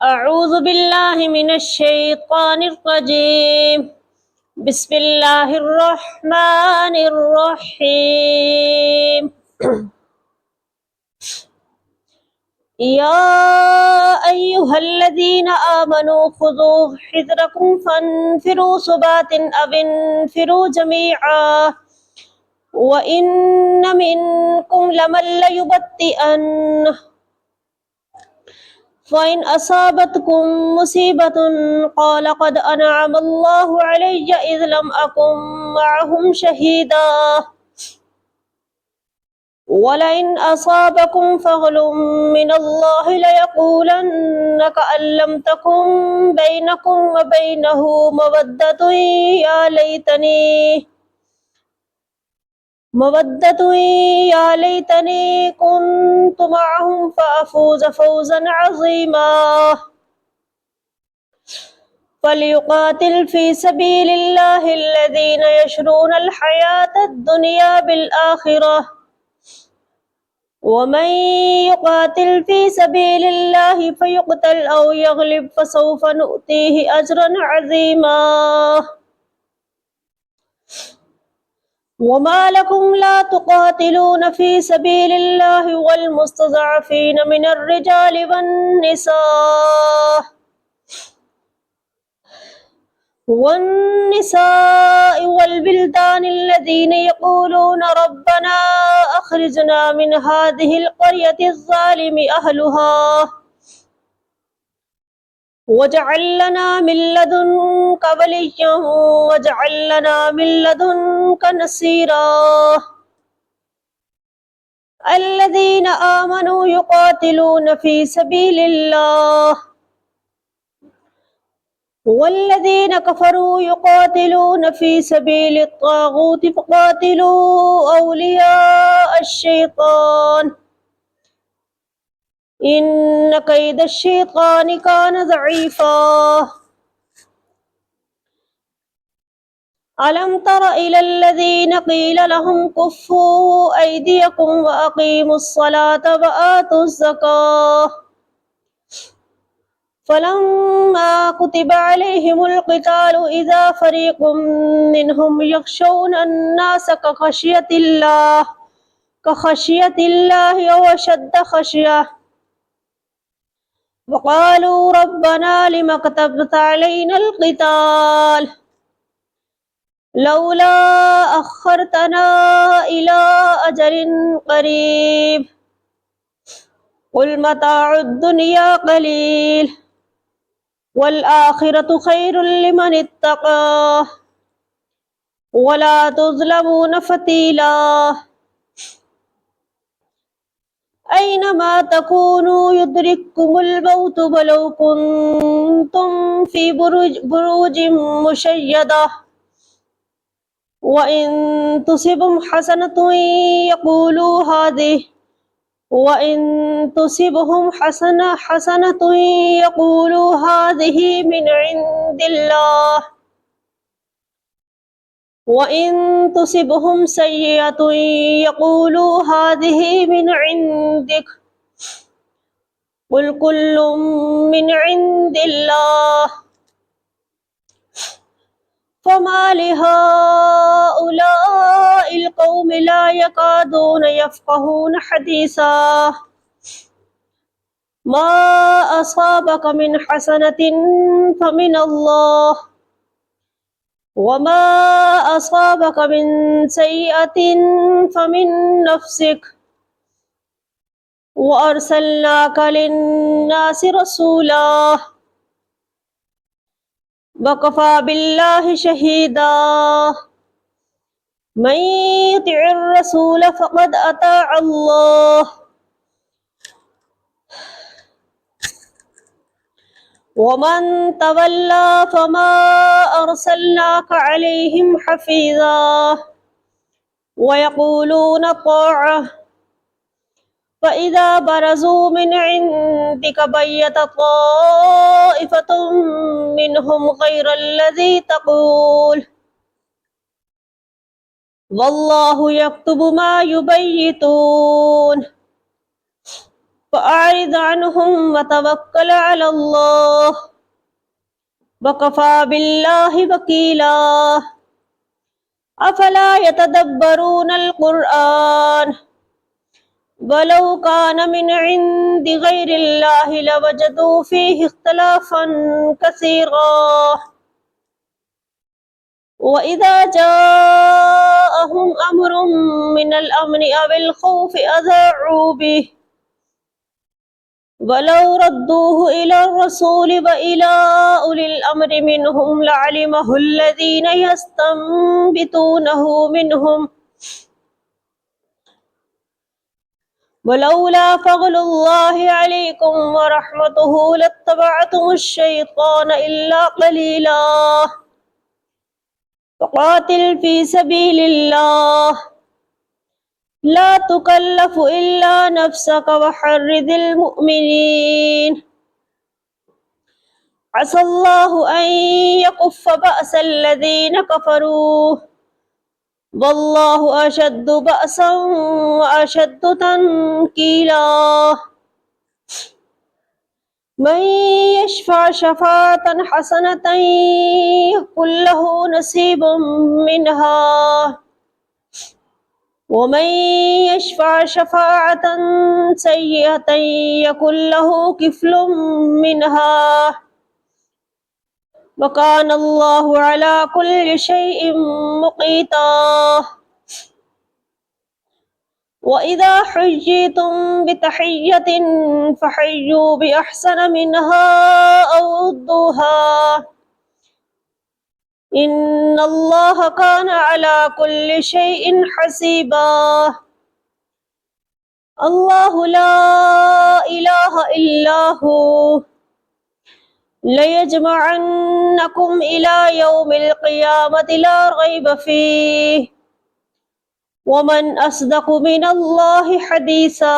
أعوذ بالله من الشيطان الرجيم. بسم الله الرحمن الرحيم. يا أيها الذين آمنوا خذوا حذركم فانفروا ثبات أو انفروا جميعا وإن منكم لمن ليبطئن فإن أصابتكم مصيبة قال قد أنعم الله علي إذ لم أكن معهم شهيدا ولئن أصابكم فضل من الله ليقولن كأن لم تكن بينكم وبينه مودة يا ليتني كنت معهم فأفوز فوزا عظيما. فليقاتل في سبيل الله الذين يشرون الحياة الدنيا بالآخرة ومن يقاتل في سبيل الله فيقتل أو يغلب فسوف نؤتيه أجرا عظيما. وما لكم لا تقاتلون في سبيل الله والمستضعفين من الرجال والنساء والبلدان الذين يقولون ربنا أخرجنا من هذه القرية الظالم أهلها واجعل لنا من لدنك وليا واجعل لنا من لدنك نصيرا. الذين آمنوا يقاتلون في سبيل الله والذين كفروا يقاتلون في سبيل الطاغوت فقاتلوا أولياء الشيطان إن كيد الشيطان كان ضعيفا. ألم تر إلى الذين قيل لهم كفوا أيديكم وأقيموا الصلاة وآتوا الزكاة فلما كتب عليهم القتال إذا فريق منهم يخشون الناس كخشية الله أو أشد خشية وقالوا ربنا لم كتبت علينا القتال لولا أخرتنا إلى أجل قريب قل متاع الدنيا قليل والآخرة خير لمن اتقى ولا تظلمون فتيلا. أينما تكونوا يدرككم الموت ولو كنتم في بروج مشيدة وإن تصبهم حسنة يقولوا هذه من عند الله وإن تصبهم سيئة يقولوا هذه من عندك قل كل من عند الله فما لهؤلاء القوم لا يكادون يفقهون حديثا. ما أصابك من حسنة فمن الله وما أصابك من سيئة فمن نفسك وأرسلناك للناس رسولا وكفى بالله شهيدا. من يطع الرسول فقد أطاع الله ومن تولى فما أرسلناك عليهم حفيظا ويقولون طاعة فإذا برزوا من عندك بيت طائفة منهم غير الذي تقول والله يكتب ما يبيتون. فأعرض عنهم وتوكل على الله وكفى بالله وكيلا أفلا يتدبرون القرآن ولو كان من عند غير الله لوجدوا فيه اختلافا كثيرا وإذا جاءهم أمر من الأمن أو الخوف أذاعوا به ولو ردوه إلى الرسول وإلى أولي الأمر منهم لعلمه الذين يستنبطونه منهم ولولا فضل الله عليكم ورحمته لاتبعتم الشيطان إلا قليلا فقاتل في سبيل الله لا تكلف إلا نفسك وحرض المؤمنين عسى الله أن يكف بأس الذين كفروا والله أشد بأسا وأشد تنكيلا من يشفع شفاعة حسنة يكن له نصيب منها ومن يشفع شفاعة سيئة يكن له كفل منها وكان الله على كل شيء مقيتا وإذا حييتم بتحية فحيوا بأحسن منها أو ردوها إن الله كان على كل شيء حسيبا الله لا إله إلا هو ليجمعنكم إلى يوم القيامة لا ريب فيه ومن أصدق من الله حديثا